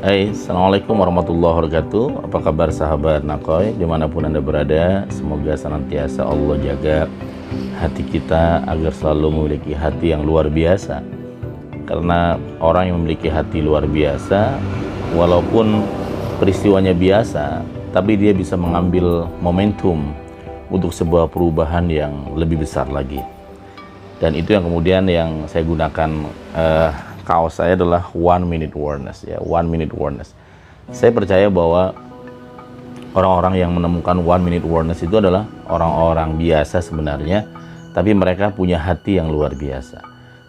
Hai, Assalamualaikum warahmatullahi wabarakatuh. Apa kabar sahabat Nakoy dimanapun Anda berada? Semoga senantiasa Allah jaga hati kita agar selalu memiliki hati yang luar biasa. Karena orang yang memiliki hati luar biasa, walaupun peristiwanya biasa, tapi dia bisa mengambil momentum untuk sebuah perubahan yang lebih besar lagi. Dan itu yang kemudian yang saya gunakan kaos saya adalah 1 minute awareness, ya, 1 minute awareness. Saya percaya bahwa orang-orang yang menemukan 1 minute awareness itu adalah orang-orang biasa sebenarnya, tapi mereka punya hati yang luar biasa.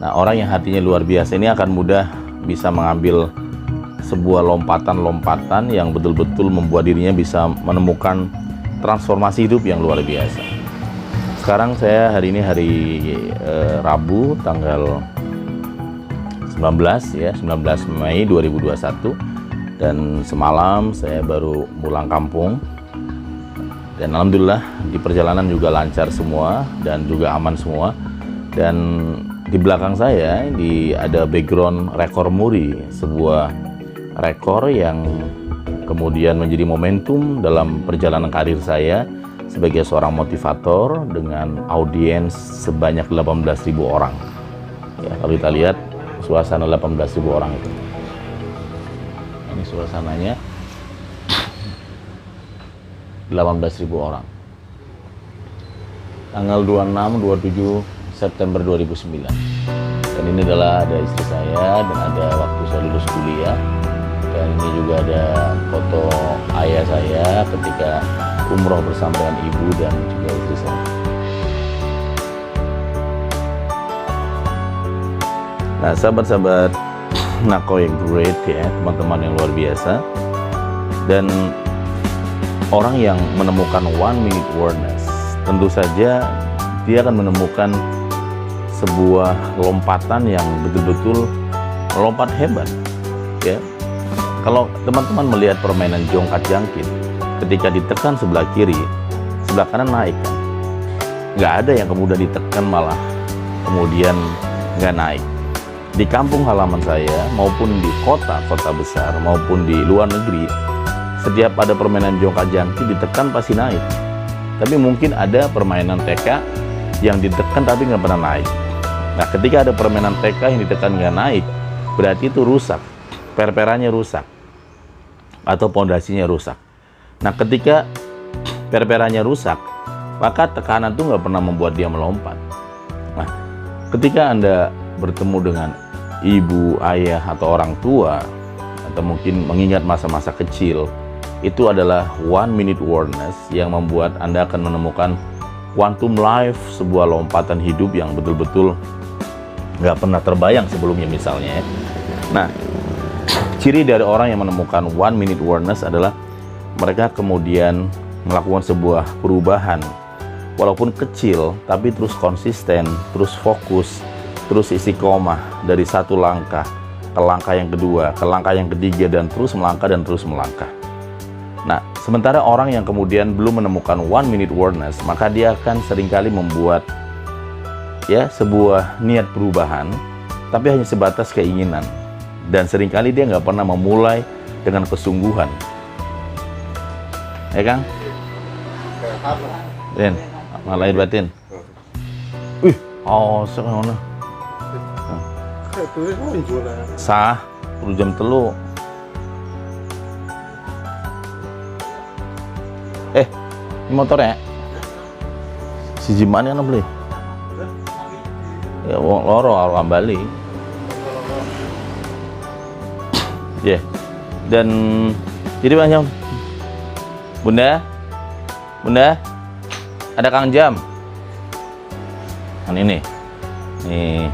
Nah, orang yang hatinya luar biasa ini akan mudah bisa mengambil sebuah lompatan-lompatan yang betul-betul membuat dirinya bisa menemukan transformasi hidup yang luar biasa. Sekarang saya hari ini hari Rabu tanggal 19 Mei 2021, dan semalam saya baru pulang kampung, dan alhamdulillah di perjalanan juga lancar semua dan juga aman semua. Dan di belakang saya ada background rekor muri, sebuah rekor yang kemudian menjadi momentum dalam perjalanan karir saya sebagai seorang motivator dengan audiens sebanyak 18.000 orang. Ya, kalau kita lihat suasana 18.000 orang itu. Ini suasananya 18.000 orang. Tanggal 26-27 September 2009. Dan ini adalah ada istri saya dan ada waktu saya lulus kuliah. Dan ini juga ada foto ayah saya ketika umroh bersama dengan ibu dan juga istri saya. Nah, sahabat-sahabat Nakoy yang great, ya, teman-teman yang luar biasa, dan orang yang menemukan 1 minute awareness, tentu saja dia akan menemukan sebuah lompatan yang betul-betul melompat hebat, ya. Kalau teman-teman melihat permainan jongkat jangkit, ketika ditekan sebelah kiri, sebelah kanan naik, kan? Nggak ada yang kemudian ditekan malah kemudian nggak naik. Di kampung halaman saya maupun di kota-kota besar maupun di luar negeri, setiap ada permainan jongkat jangkit ditekan pasti naik. Tapi mungkin ada permainan TK yang ditekan tapi nggak pernah naik. Nah, ketika ada permainan TK yang ditekan nggak naik, berarti itu rusak, perperannya rusak atau pondasinya rusak. Nah, ketika perperannya rusak, maka tekanan itu nggak pernah membuat dia melompat. Nah, ketika Anda bertemu dengan ibu, ayah, atau orang tua, atau mungkin mengingat masa-masa kecil, itu adalah 1 minute awareness yang membuat Anda akan menemukan quantum life, sebuah lompatan hidup yang betul-betul nggak pernah terbayang sebelumnya misalnya, ya. Nah, ciri dari orang yang menemukan 1 minute awareness adalah mereka kemudian melakukan sebuah perubahan, walaupun kecil, tapi terus konsisten, terus fokus, terus istiqomah dari satu langkah ke langkah yang kedua, ke langkah yang ketiga, dan terus melangkah dan terus melangkah. Nah, sementara orang yang kemudian belum menemukan 1 minute awareness, maka dia akan seringkali membuat, ya, sebuah niat perubahan, tapi hanya sebatas keinginan, dan seringkali dia nggak pernah memulai dengan kesungguhan. Ya, Kang? Den, lahir batin. Sekarang sah, perlu jam telu. Ini motornya si Jiman kan beli ya, wong loro orang Bali, ya. Dan jadi banyak bunda ada Kang Jam kan ini nih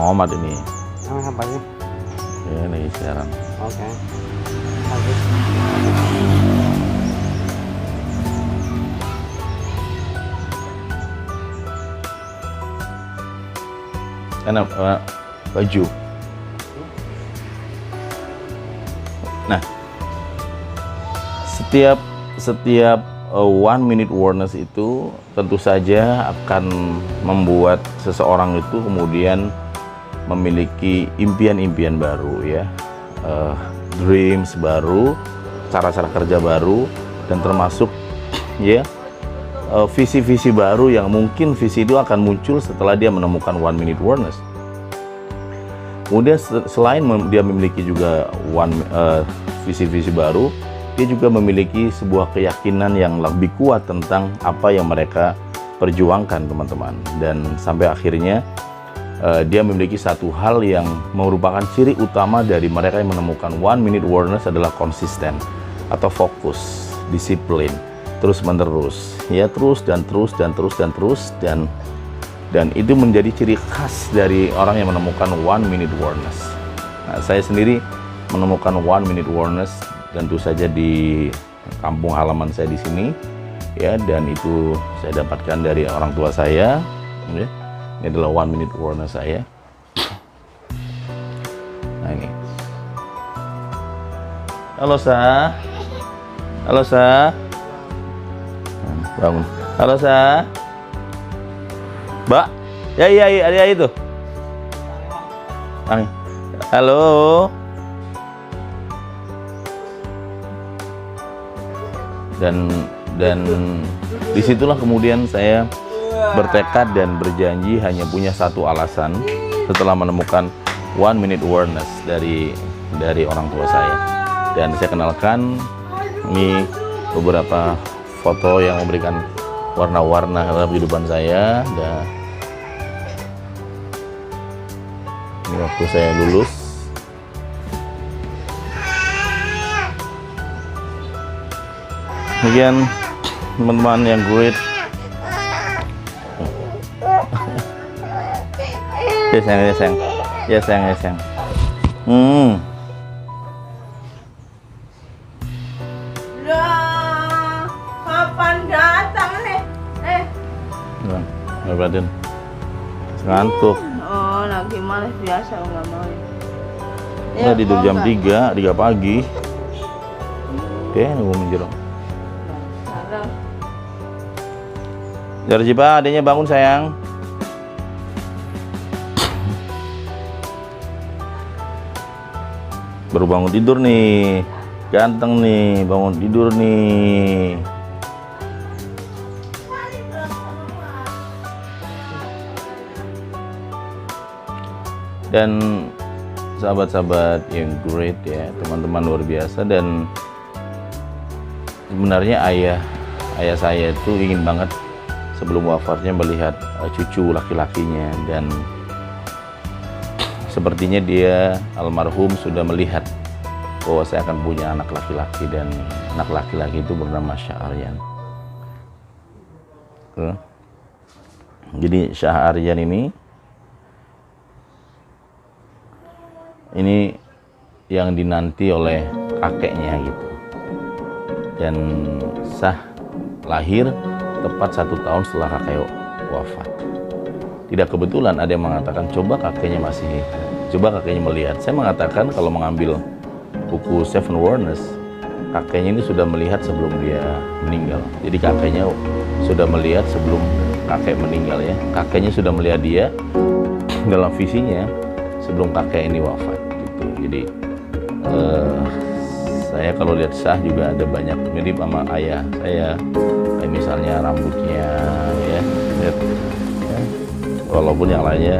Omat ini. Apanya? Ya, lagi siaran. Oke. Bagus. Kenapa baju? Nah, setiap 1 minute awareness itu tentu saja akan membuat seseorang itu kemudian memiliki impian-impian baru ya, dreams baru, cara-cara kerja baru, dan termasuk ya visi-visi baru yang mungkin visi itu akan muncul setelah dia menemukan 1 minute awareness. Kemudian selain dia memiliki juga visi-visi baru, dia juga memiliki sebuah keyakinan yang lebih kuat tentang apa yang mereka perjuangkan, teman-teman. Dan sampai akhirnya dia memiliki satu hal yang merupakan ciri utama dari mereka yang menemukan 1 minute awareness adalah konsisten atau fokus, disiplin, terus menerus, ya, terus dan itu menjadi ciri khas dari orang yang menemukan 1 minute awareness. Nah, saya sendiri menemukan 1 minute awareness tentu saja di kampung halaman saya di sini, ya, dan itu saya dapatkan dari orang tua saya, ya. Ini adalah 1 minute awareness saya. Nah, ini. Halo Sa. Halo Sa. Bangun. Halo Sa. Mbak. Ya ada itu. Halo. Dan disitulah kemudian saya bertekad dan berjanji hanya punya satu alasan setelah menemukan 1 minute awareness dari orang tua saya. Dan saya kenalkan ini beberapa foto yang memberikan warna-warna dalam kehidupan saya. Dan ini waktu saya lulus. Kemudian teman-teman yang great, ya sayang. Lah, kapan datang nih? Nggak berhatiin, ngantuk. Oh, lagi males biasa nggak mau. Udah tidur jam 3 pagi. Oke, nunggu menjerong. Jarjiba, adanya bangun sayang. Baru bangun tidur nih, ganteng nih, bangun tidur nih. Dan sahabat-sahabat yang great ya, teman-teman luar biasa. Dan sebenarnya ayah saya itu ingin banget sebelum wafatnya melihat cucu laki-lakinya, dan sepertinya dia almarhum sudah melihat bahwa saya akan punya anak laki-laki, dan anak laki-laki itu bernama Syah'aryan. Jadi Syah'aryan ini yang dinanti oleh kakeknya gitu, dan Syah lahir tepat 1 tahun setelah kakek wafat. Tidak kebetulan ada yang mengatakan coba kakeknya melihat. Saya mengatakan kalau mengambil buku Seven Awareness, kakeknya ini sudah melihat sebelum dia meninggal. Jadi kakeknya sudah melihat sebelum kakek meninggal ya. Kakeknya sudah melihat dia dalam visinya sebelum kakek ini wafat gitu. Jadi saya kalau lihat Syah juga ada banyak mirip sama ayah saya. Kayak misalnya rambutnya ya, lihat, ya. Walaupun yang lainnya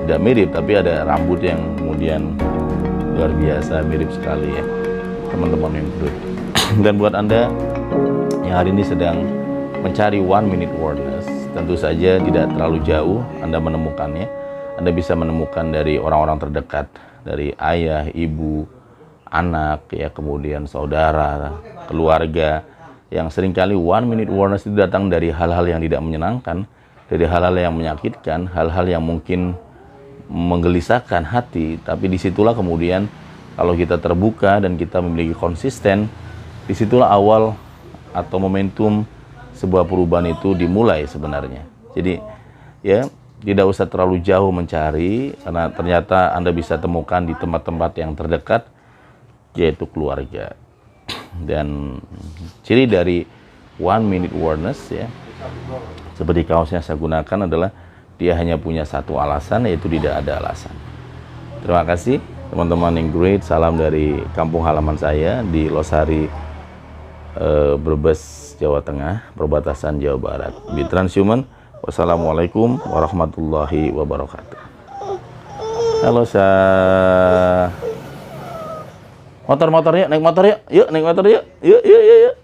tidak mirip, tapi ada rambut yang kemudian luar biasa mirip sekali ya, teman-teman yang good. Dan buat Anda yang hari ini sedang mencari 1 minute awareness, tentu saja tidak terlalu jauh Anda menemukannya. Anda bisa menemukan dari orang-orang terdekat, dari ayah, ibu, anak ya, kemudian saudara, keluarga, yang seringkali 1 minute awareness itu datang dari hal-hal yang tidak menyenangkan, dari hal-hal yang menyakitkan, hal-hal yang mungkin menggelisahkan hati. Tapi disitulah kemudian kalau kita terbuka dan kita memiliki konsisten, disitulah awal atau momentum sebuah perubahan itu dimulai sebenarnya. Jadi ya, tidak usah terlalu jauh mencari, karena ternyata Anda bisa temukan di tempat-tempat yang terdekat, yaitu keluarga. Dan ciri dari one minute wordness ya. Seperti kaos yang saya gunakan adalah dia hanya punya satu alasan, yaitu tidak ada alasan. Terima kasih teman-teman yang great. Salam dari kampung halaman saya di Losari, Brebes, Jawa Tengah, perbatasan Jawa Barat. Be transhuman. Wassalamualaikum warahmatullahi wabarakatuh. Halo Motor yuk, naik motor yuk. Yuk naik motor yuk. Yuk.